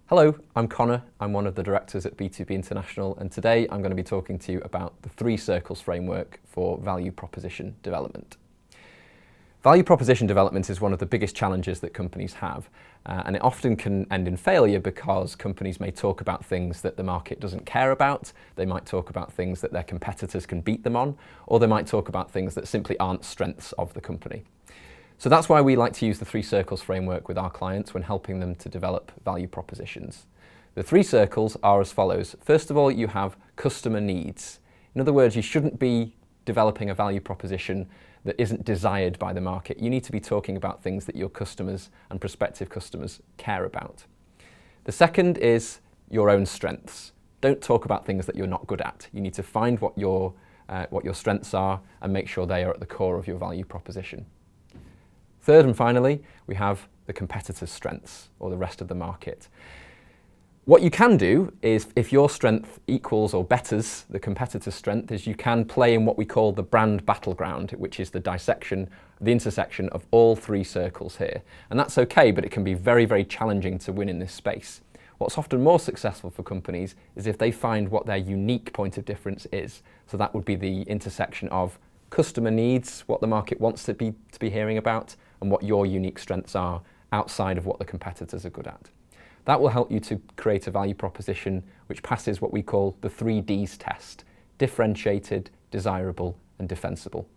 Hello, I'm Conor. I'm one of the directors at B2B International, and today I'm going to be talking to you about the 3 circles framework for value proposition development. Value proposition development is one of the biggest challenges that companies have, and it often can end in failure because companies may talk about things that the market doesn't care about. They might talk about things that their competitors can beat them on, or they might talk about things that simply aren't strengths of the company. So that's why we like to use the 3 circles framework with our clients when helping them to develop value propositions. The 3 circles are as follows. First of all, you have customer needs. In other words, you shouldn't be developing a value proposition that isn't desired by the market. You need to be talking about things that your customers and prospective customers care about. The second is your own strengths. Don't talk about things that you're not good at. You need to find what your strengths are and make sure they are at the core of your value proposition. Third and finally, we have the competitor's strengths, or the rest of the market. What you can do is, if your strength equals or betters the competitor's strength, is you can play in what we call the brand battleground, which is the intersection of all 3 circles here. And that's okay, but it can be very, very challenging to win in this space. What's often more successful for companies is if they find what their unique point of difference is. So that would be the intersection of customer needs, what the market wants to be hearing about, and what your unique strengths are outside of what the competitors are good at. That will help you to create a value proposition which passes what we call the 3 Ds test: differentiated, desirable, and defensible.